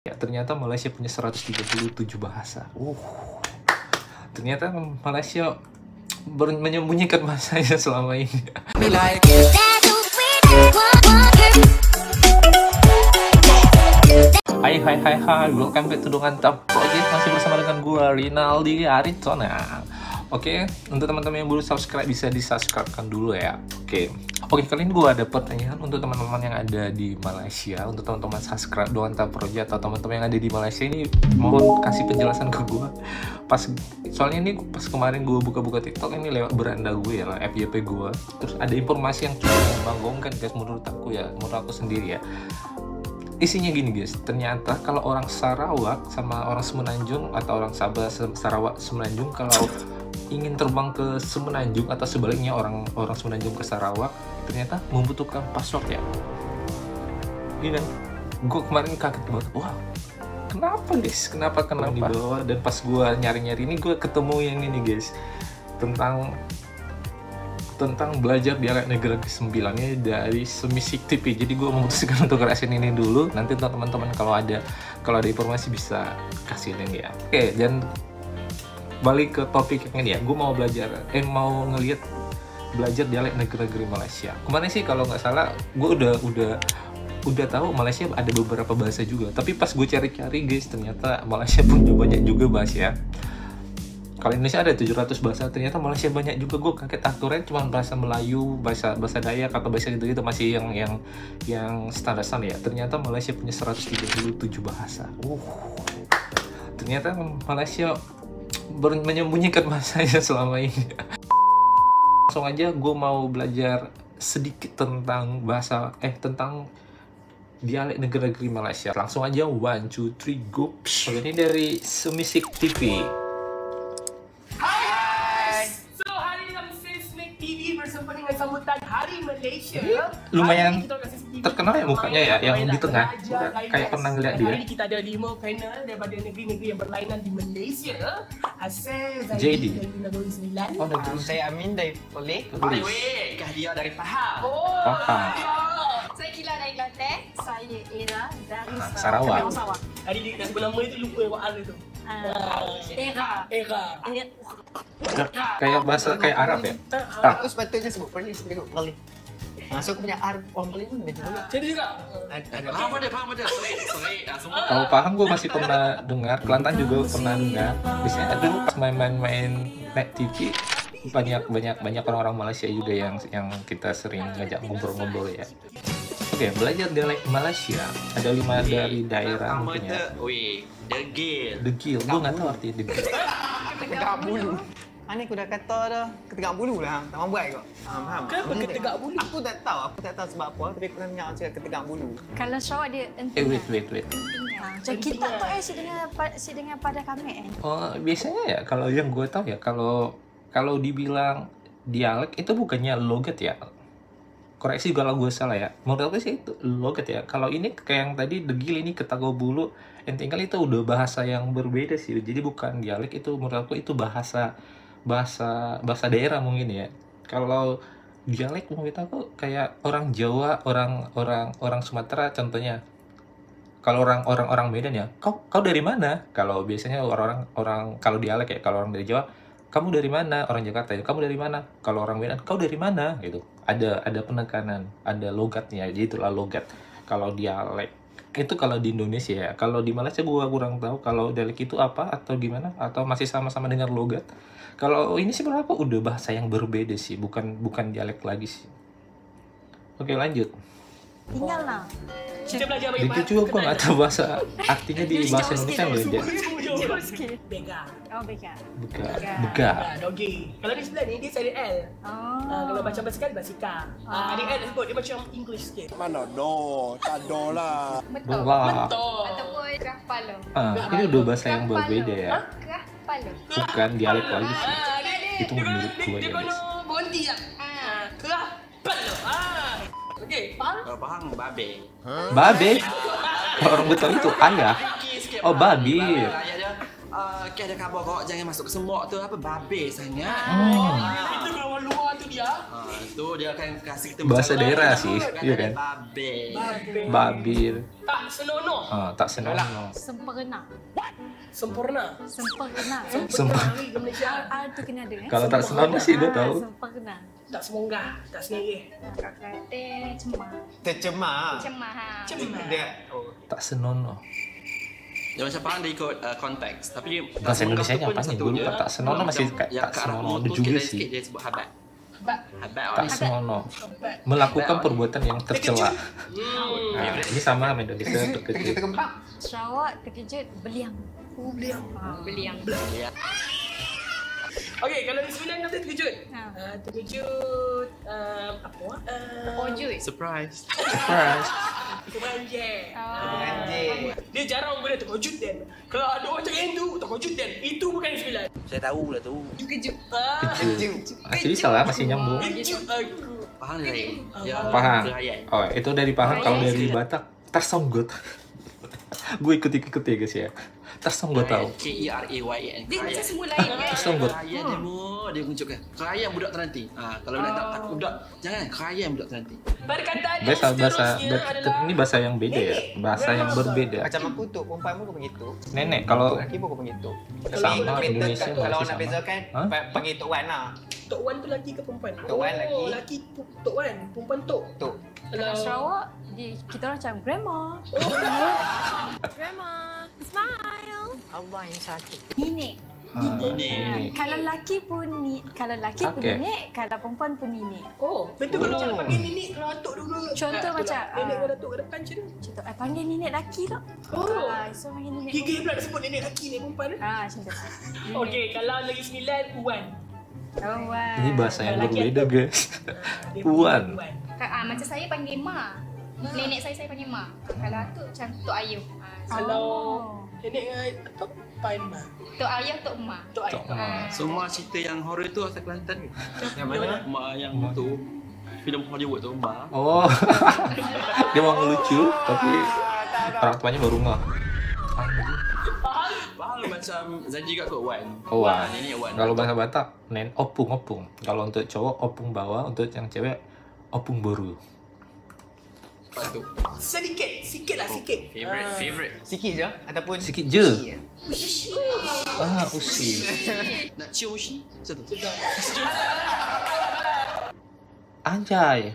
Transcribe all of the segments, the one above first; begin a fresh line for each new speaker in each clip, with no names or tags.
Ya, ternyata Malaysia punya 137 bahasa. Ternyata Malaysia menyembunyikan bahasanya selama ini. Hai, welcome back to Dongantap Project. Masih bersama dengan gue, Rinaldi Aritona. Oke, untuk teman-teman yang belum subscribe bisa di-subscribe-kan dulu ya. Oke, kali ini gue ada pertanyaan untuk teman-teman yang ada di Malaysia. Untuk teman-teman subscribe Dongantap Project atau teman-teman yang ada di Malaysia ini, mohon kasih penjelasan ke gue. Soalnya ini pas kemarin gue buka-buka TikTok ini lewat beranda gue ya, FYP gue. Terus ada informasi yang cukup membanggakan guys menurut aku sendiri ya. Isinya gini guys, ternyata kalau orang Sarawak sama orang Semenanjung atau orang Sabah Sarawak Semenanjung kalau ingin terbang ke Semenanjung atau sebaliknya orang Semenanjung ke Sarawak ternyata membutuhkan password ya. Ini kan, gue kemarin kaget banget. Wah, kenapa guys? Kenapa di bawah? Dan pas gue nyari-nyari ini gue ketemu yang ini guys, tentang belajar dialek negara ke-9-nya dari Semisik TV. Jadi gue memutuskan untuk ngerasain ini dulu. Nanti untuk teman-teman kalau ada informasi bisa kasih link ya. Oke, dan balik ke topik yang ini ya. Gue mau mau ngelihat belajar dialek negara-negara Malaysia. Kemarin sih kalau nggak salah gue udah tahu Malaysia ada beberapa bahasa juga. Tapi pas gue cari-cari guys, ternyata Malaysia punya banyak juga bahasa ya. Kalau Indonesia ada 700 bahasa, ternyata Malaysia banyak juga. Gue kaget aturannya cuma bahasa Melayu, bahasa Dayak atau bahasa gitu-gitu masih yang standar ya. Ternyata Malaysia punya 137 bahasa. Ternyata Malaysia menyembunyikan bahasanya selama ini. Langsung aja gue mau belajar sedikit tentang tentang dialek negara-negara Malaysia. Langsung aja 1, 2, 3, go. Ini dari Semisik TV.
Sambutan Hari Malaysia.
Lumayan terkenal ya mukanya ya, yang di tengah. Kayak pernah ngeliat dia.
Hari ini kita ada 5 panel daripada negeri-negeri yang berlainan di Malaysia. Hasil
JD
dari Negeri Sembilan.
Saya Amin dari Perlis. Kahdia dari Pahang.
Pahang.
Saya Kila dari Kelantan. Saya Ira dari
Sarawak.
Hari ini dah sebelum nama itu lupa yang buat itu. Era.
Kayak bahasa kayak Arab ya.
Aku sepatutnya sebut Perlis dulu. Perlis. Masuk punya Arab orang Perlis pun beda juga.
Jadi juga.
Faham ada. Sorry.
Kalau Pahang gue masih pernah dengar, Kelantan juga pernah dengar. Biasanya dulu pas main net TV banyak orang-orang Malaysia juga yang kita sering ngajak ngobrol-ngobrol ya. Oke, belajar dialek Malaysia ada 5 dari daerah mungkin ya. Degil, gue nggak tahu artinya degil.
Ketegak bulu. Ani aku dah kata dah, ketegak bulu lah. Tak mahu buat kau. Faham?
Kenapa ketegak bulu?
Aku tak tahu sebab apa, tapi aku dengar cakap ketegak bulu.
Kalau Sarawak dia
Wait.
Macam kita tu si dengan pada kami
Oh, biasanya ya kalau yang gue tahu ya kalau dibilang dialek itu bukannya logat ya. Koreksi kalau gue salah ya. Menurut aku sih itu logat ya. Kalau ini kayak yang tadi degil ini ketagau bulu, tinggal itu udah bahasa yang berbeda sih. Jadi bukan dialek, itu menurut aku itu bahasa daerah mungkin ya. Kalau dialek menurut aku kayak orang Jawa, orang Sumatera contohnya. Kalau orang Medan ya, kau dari mana? Kalau biasanya orang kalau dialek ya, kalau orang dari Jawa, kamu dari mana? Orang Jakarta ya, kamu dari mana? Kalau orang Medan, kau dari mana? Gitu. Ada penekanan, ada logatnya. Jadi itulah logat. Kalau dialek itu kalau di Indonesia ya. Kalau di Malaysia gua kurang tahu kalau dialek itu apa atau gimana, atau masih sama-sama dengan logat. Kalau ini sih menurut aku udah bahasa yang berbeda sih, bukan dialek lagi sih. Oke, lanjut.
tinggal lah.
Kita belajar
Dikit juga gua nggak tahu bahasa artinya di bahasa Indonesia beda.
Bega.
Oh, beka.
Bega.
Dogi. Kalau di sebelah ni dia saya L. Kalau baca basikal basikal. Ada L sebut dia macam English sikit.
Mana tak ada lah.
Betul.
Betul.
Ataupun kerah palo.
Ini udah bahasa yang berbeda ya.
Kerah palo.
Bukan dialek lagi sih. Itu menurut gua ya
dia
guys.
bondi lah. Kerah palo. Okey, faham?
Kalau Pahang babe.
Babe. Kalau orang Betawi itu ayah. Oh, babi.
Okey, ada khabar kau jangan masuk ke semua tu apa babe sangat.
Itu kawan luar tu dia.
Tu dia akan kasih kita
Bahasa
macam
daerah
mana,
sih,
kata
iya
dia
kan?
Babe.
Babir.
Tak senonoh.
Tak senonoh.
Sempurna.
Sempurna.
Sempurna.
Sempurna.
Hari ke Malaysia.
R tu kena ada.
Kalau tak senonoh sih gue tahu.
Sempurna.
Tak semonggah, tak sengerih.
Kak kata cemah.
Tercemar.
Cemah.
Cemah.
Dia. Oh.
Tak senonoh.
Dia macam faham dia ikut konteks. Tapi
Bahasa Indonesianya
pun
apa nih?
satu
Gue
je.
lupa. Tak senonoh masih
Macam
kayak
yang
tak
ke arah
senonoh. Ada
motor
juga
kita
sih.
sikit dia sebut habat.
Habat.
Habat
Tak
orang.
senonoh.
Habat.
Melakukan perbuatan yang tercela. Ini sama sama Indonesia
Terkejut
terkejut.
terkempak.
Sarawak terkejut beliang.
Beliau.
Beliang.
Ya.
Okey, kalau di Sembilan kata terkejut.
Ha.
Terkejut apa?
Ojut.
Surprise.
Surprise.
Kebanjir.
Anjing.
Dia jarang guna terkejut dan. Kalau ada orang cakap itu, terkejut dan. Itu bukan Sembilan.
Saya tahu lah tu.
Terkejut.
Kejut. Actually salah masih nyambung.
Kejut aku.
Faham dia lain. Dia
Paham.
berayat.
Oh, itu dari Pahang. Kalau dari Batak, tersonggot. Gue ikut-ikut ya guys ya. Tersonggot tau.
K-E-R-A-Y-A-N.
Dia macam semua lain kan?
Tersonggot.
Kerayaan dia dia tunjukkan. Kerayaan budak teranti. Kalau nak tak budak, jangan kerayaan budak teranti.
Perkataan yang
Bahasa
seterusnya adalah
ini bahasa yang beda ya. Bahasa yang berbeda.
Macam aku tu, perempuan pun begitu.
Nenek kalau
Lelaki pun begitu.
Sama, Indonesia
Kalau
masih
nak
sama.
bezakan,
Hah?
panggil Tok Wan lah.
Tok Wan tu lelaki ke perempuan?
Tok Wan lelaki.
Oh, lelaki Tok Wan, perempuan Tok.
Tok.
Kalau Sarawak, kita orang macam grandma. Grandma, smile.
Allah yang satu.
Nenek.
Ini.
Kalau lelaki pun kalau lelaki pun
Okey.
nenek, kalau perempuan pun nenek.
Oh, betul kalau orang panggil nenek kalau atuk dulu.
Contoh macam,
nenek kalau atuk ke depan macam tu.
Contoh, panggil nenek lelaki tak?
Oh.
So panggil nenek.
Gigih pula nak sebut nenek lelaki ni perempuan.
Macam tu.
Okey, kalau lagi 9 Wan.
Oh, wah.
ini bahasa yang berbeda guys.
Dia
Puan.
Wan.
Macam saya panggil Ma. Nenek saya panggil Ma. Kalau atuk macam Tok Ayuh.
Kalau nenek dengan atuk Pan Ma.
Tok Ayah, Tok Ma.
Tok Ayah.
Tok Ma.
Semua cerita yang horror tu asal Kelantan.
Yang mana?
Mak yang tu filem Hollywood tu Mak.
Oh. Dia mau ngelucu tapi orang tuanya baru ngeh.
Faham macam Zaji kat kot Wan.
Oh, Wan.
Ini Wan.
Kalau bahasa Batak, opung. Kalau untuk cowok opung bawah, untuk yang cewek opung boru.
Lepas tu.
Sikit lah, sikit.
Favorite.
Sikit je ataupun
Sikit je.
sikit
Usi.
Nak cium ushi? Macam tu.
Anjay.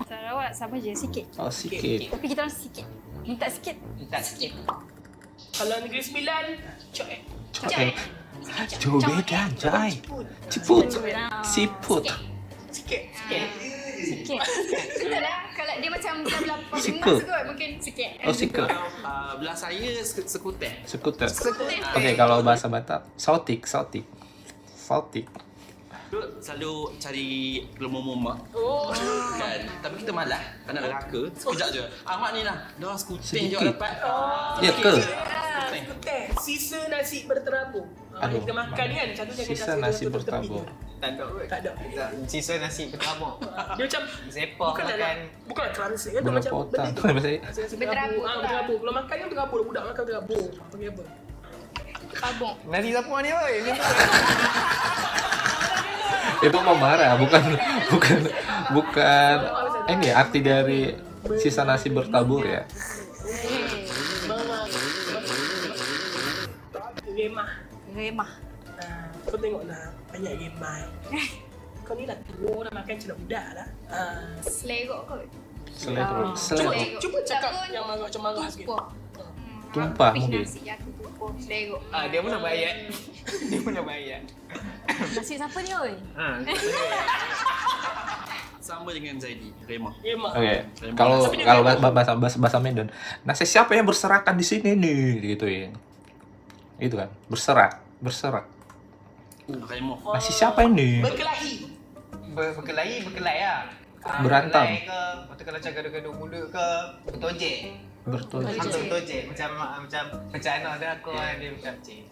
Sarawak sama je sikit.
Oh, sikit.
Tapi kita orang sikit. Minta sikit.
Tak sikit.
Kalau Negeri Sembilan, Cok.
Cokek. Jauh beda, anjay. Ciput. Siput.
Sikit.
Sikit. Itulah. Kalau dia macam belah
Sikit.
kot mungkin sikit.
Oh, sikit.
Belah saya sekuter.
Skuter. Oke, kalau bahasa Batak, sautik.
Tu selalu cari kelemah-memah.
Oh.
Kan? Tapi kita malas. Tak nak neraka. Sekejap je. Mak ni lah. Dah skuter je
Sedikit.
dapat.
Ya ke?
Skuter. Sisa nasi berterabur.
Aduh.
Kita makan kan, satu jangan
Sisa
kasih
nasi
dia tutup tepi.
bertabur.
Tak ada.
Tak ada.
Sisa nasi berterabur.
Dia macam
Sepah makan.
bukan translate kan tu
Bola
macam
potang.
benda tu.
Bahasa
Nasi
Berterabur lah.
berterabur. Kalau makan kan berterabur, budak makan berterabur. Panggil apa?
Tabung.
Nasi siapa ni oi?
itu mau marah, bukan ini arti dari sisa nasi bertabur ya.
Remah.
Remah.
Kau tengoklah banyak remah. Kau ni dah tua dah makan macam budak lah.
Selerok kot.
Selera.
Cuba cakap yang marah macam marah sikit.
Tumpah
Habis
mungkin.
nasi aku tumpah. Selerok.
Dia pun nak bayar. Dia pun nak bayar.
Nasi siapa ni oi?
Sama dengan Zaidi. Remah.
Remah.
Oke, kalau bahasa Medan, nasi siapa yang berserakan di sini nih, gitu ya. Itu kan, berserak.
Remah.
Nasi siapa ini?
Berkelahi.
Berkelahi lah.
Berantem.
Berkelahi ke, lepas tu kalau macam gaduh-gaduh mulut ke, bertojek.
Bertojek.
Bertojek. Macam anak dia aku dia macam cik.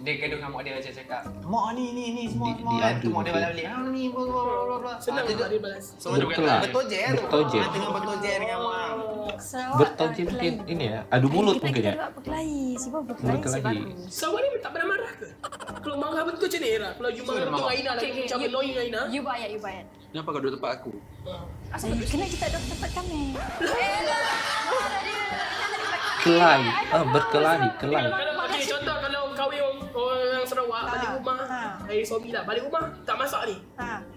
Dia gaduh dengan mak dia macam cakap, mak ni semua
Di-
semua kan.
diadu
Mak dia
gitu.
balik, ni bla bla.
Senang tak dia balas?
So dia
Berkelahi.
bertojek tu.
Bertojek.
Tengah bertojek dengan mak.
Sarawak
Bertojek mungkin ini ya, adu mulut mungkin ya.
Kita buat berkelahi. Siapa berkelahi?
Berkelahi.
Sawan ni tak pernah marah ke? Kalau marah betul macam ni lah. Kalau you marah betul Aina lagi macam annoying Aina.
You bayar, you bayar.
Kenapa kau duduk tempat aku?
Kena kita ada tempat kami.
Kelahi, berkelahi, kelahi.
Okay, contoh kalau kahwin orang Sarawak balik rumah, suami lah balik rumah tak masak ni.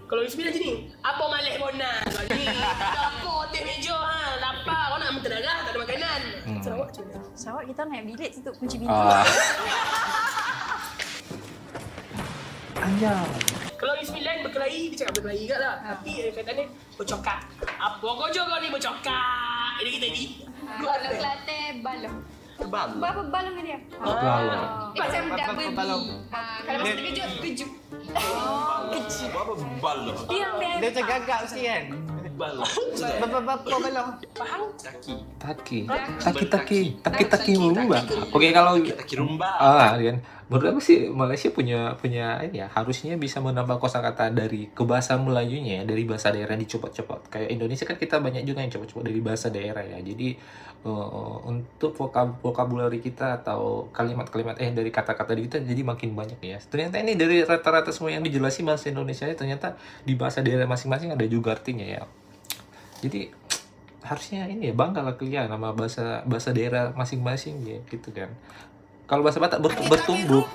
Kalau Ismi macam ni, apa malik Mona? Kau ni dapur hotel meja lapar, kau nak minta darah tak ada makanan. Sarawak macam mana?
Sarawak kita naik bilik tutup kunci pintu.
Anjay.
Kalau Ismi lain berkelahi, dia cakap berkelahi juga lah. Tapi kata ni bercokak. Apa kau kau ni bercokak? Ini kita ni.
Kalau Kelantan, balong.
Bal.
Berapa balong dia?
Balong.
Dia macam double B.
balong.
Kalau masa terkejut, kejut.
Apa bal tu?
Diam,
Dia macam gagak mesti kan.
Bal.
Berapa balong?
Kaki.
Taki berubah. Oke, kalau
Kaki rumba.
kan menurut aku sih Malaysia punya ini ya, harusnya bisa menambah kosakata dari ke bahasa Melayunya ya, dari bahasa daerah yang dicopot-copot. Kayak Indonesia kan kita banyak juga yang copot-copot dari bahasa daerah ya. Jadi untuk vocabulary kita atau kalimat-kalimat dari kata-kata kita jadi makin banyak ya. Ternyata ini dari rata-rata semua yang dijelasin bahasa Indonesia ternyata di bahasa daerah masing-masing ada juga artinya ya. Jadi harusnya ini ya bangga lah kalian nama bahasa daerah masing-masing ya gitu kan. Kalau bahasa Batak bertumbuk.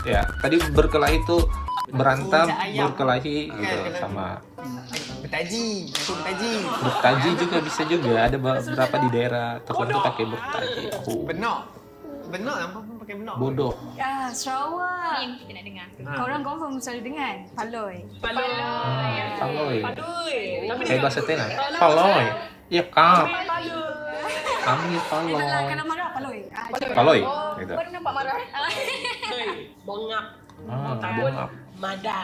Ya, tadi berkelahi itu berantam, berkelahi gitu sama
Bertaji. Aku bertaji.
bertaji juga bisa juga. Ada beberapa di daerah tertentu pakai bertaji.
Benak. Benak apa pun pakai benak.
Bodoh.
Sarawak. Ni kita nak dengar. Korang confirm selalu dengar. Paloi.
Paloi.
Paloi.
Paloi. Tapi
Kayak bahasa Tena. Paloi. Ya kap.
Paloi.
Kami paloi.
Kalau marah, paloi.
Paloi. Gitu.
Baru nampak marah.
Bongap.
Bongap.
Mada.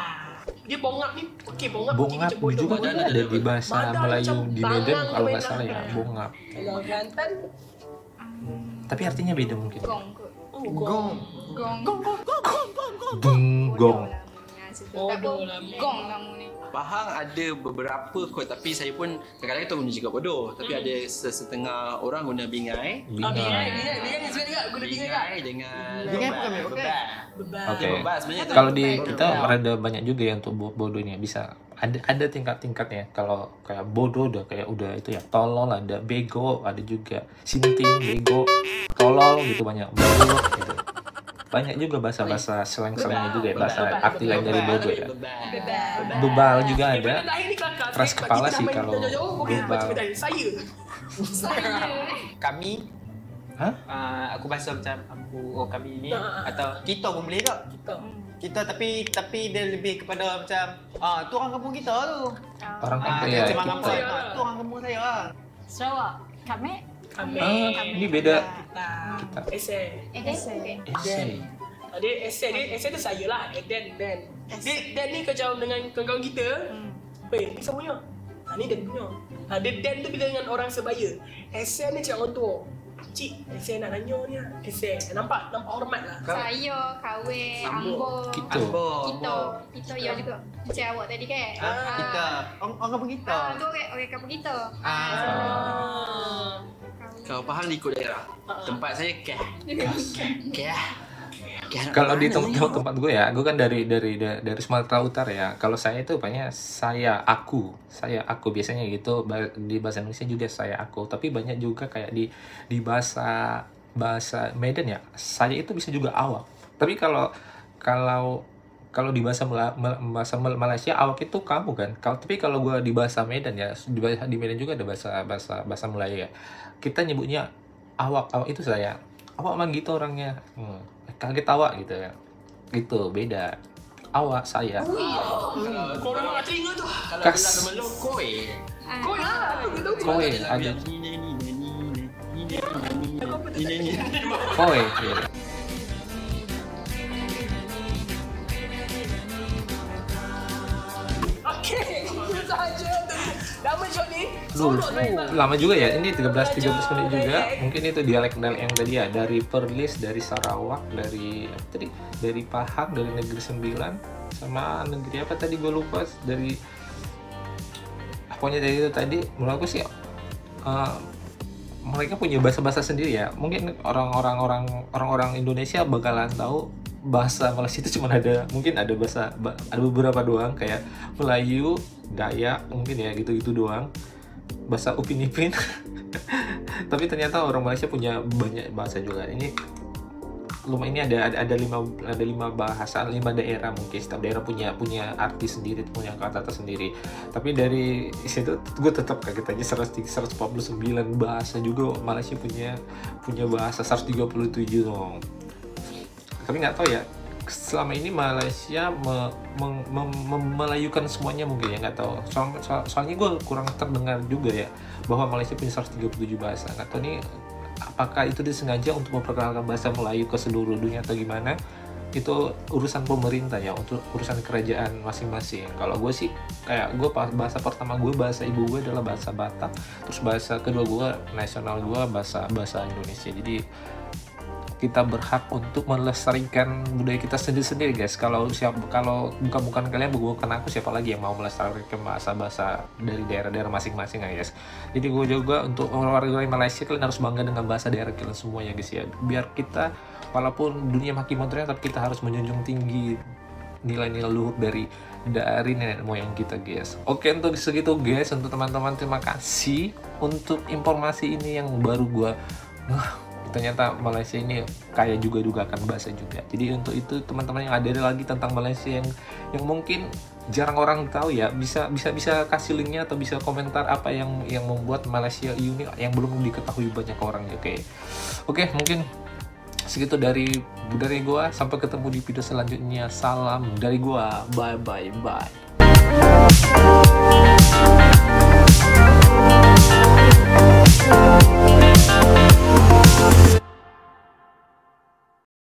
Dia bongap ni, okey bongap.
Bongap juga
Mada
ada di bahasa
Mada
Melayu
macam
di Medan
bangang
kalau nggak
ke
salah ya.
Medan.
Bongap.
Kalau Kelantan,
Tapi artinya beda mungkin.
Gong kot.
Gong.
Gong.
Gong.
bodoh lah.
Gong kamu ni.
Pahang ada beberapa kot tapi saya pun kadang-kadang tahu guna juga bodoh. Tapi ada setengah orang guna bingai.
Bingai ni juga guna bingai kan?
Bingai dengan
Bingai apa kami pakai?
Beban.
Oke.
Bebas sebenarnya.
Kalau di kita ada banyak juga yang untuk bodohnya bisa ada tingkat-tingkatnya. Kalau kayak bodoh udah itu ya tolol, ada bego, ada juga sinting, bego, tolol gitu banyak. Bodoh gitu. Banyak juga bahasa-bahasa slang-slangnya juga ya, bahasa arti lain dari bodoh ya. Bebal juga ada. Keras kepala sih kalau bebal.
Saya.
Kami
Hah?
aku bahasa macam kami ni atau kita pun boleh tak? Kita tapi dia lebih kepada macam tu orang kampung kita tu.
Orang kampung
Dia
ya
macam kampung
kita.
saya. Tu orang kampung saya lah.
Sarawak. Kami.
Ini beda.
Kita. Esai.
Esai.
Essay.
Dia esai tu saya lah. Dan. Dan ni kacau dengan kawan-kawan kita. Weh, ni siapa punya? Ni Dan punya. Dia Dan tu bila dengan orang sebaya. Esai ni cakap orang tua. Cik, esai nak nanya ni lah. Esai. Nampak hormat lah.
Saya, Kawe, Ambo.
Kita.
Kita ya juga. Macam awak tadi kan?
Kita orang kampung kita.
Tu orang kampung kita.
Kalau Pahang ikut daerah. Tempat saya keh. Keh.
Kalau di tempat gue ya, gue kan dari Sumatera Utara ya. Kalau saya itu banyak saya aku biasanya gitu. Di bahasa Indonesia juga saya aku. Tapi banyak juga kayak di bahasa Medan ya. Saya itu bisa juga awak. Tapi kalau di bahasa Malaysia awak itu kamu kan. Tapi kalau gue di bahasa Medan ya, di Medan juga ada bahasa Melayu ya. Kita nyebutnya awak itu saya. Awak mah gitu orangnya. Kaget awak gitu ya. Gitu, beda. Awak saya.
Kau orang nak telinga tu.
Kalau
Kas.
bilang nama lo koi.
Kau lah. Aku tahu.
Koe ada.
Ini.
Koe. Iya.
Okey. Itu sahaja untuk Nama show ni.
Duh, lama juga ya. Ini 13 menit juga. Mungkin itu dialek-dialek yang tadi ya, dari Perlis, dari Sarawak, dari apa tadi? Dari Pahang, dari Negeri Sembilan, sama negeri apa tadi gue lupa, dari pokoknya dari itu tadi. Menurut aku sih mereka punya bahasa-bahasa sendiri ya. Mungkin orang-orang Indonesia bakalan tahu bahasa Malaysia itu cuma ada beberapa doang, kayak Melayu, Dayak mungkin ya, gitu-gitu doang. Bahasa Upin Ipin. Tapi ternyata orang Malaysia punya banyak bahasa juga. Ini lumayan, ini ada 5 bahasa, 5 daerah, mungkin setiap daerah punya arti sendiri, punya kata tersendiri. Tapi dari situ gue tetap kaget aja, 149 bahasa juga Malaysia punya bahasa 137 dong. Tapi nggak tahu ya, selama ini Malaysia melayukan semuanya mungkin ya, nggak tahu. Soalnya gue kurang terdengar juga ya bahwa Malaysia punya 137 bahasa. Nggak tahu nih apakah itu disengaja untuk memperkenalkan bahasa Melayu ke seluruh dunia atau gimana. Itu urusan pemerintah ya, untuk urusan kerajaan masing-masing. Kalau gue sih kayak bahasa pertama gue, bahasa ibu gue adalah bahasa Batak, terus bahasa kedua gue nasional gue bahasa Indonesia. Jadi kita berhak untuk melestarikan budaya kita sendiri-sendiri guys. Kalau bukan kalian, bukan aku, siapa lagi yang mau melestarikan bahasa dari daerah-daerah masing-masing ya guys. Jadi gue juga untuk warga Malaysia, kalian harus bangga dengan bahasa daerah kalian semua ya guys ya. Biar kita, walaupun dunia makin modern, tapi kita harus menjunjung tinggi nilai-nilai luhur dari nenek moyang kita guys. Oke, untuk segitu guys, untuk teman-teman terima kasih untuk informasi ini yang baru gue ternyata Malaysia ini kaya juga akan bahasa juga. Jadi untuk itu teman-teman yang ada lagi tentang Malaysia yang mungkin jarang orang tahu ya, bisa kasih linknya atau bisa komentar apa yang membuat Malaysia unik yang belum diketahui banyak orang ya. Oke, mungkin segitu dari gua. Sampai ketemu di video selanjutnya. Salam dari gua. Bye.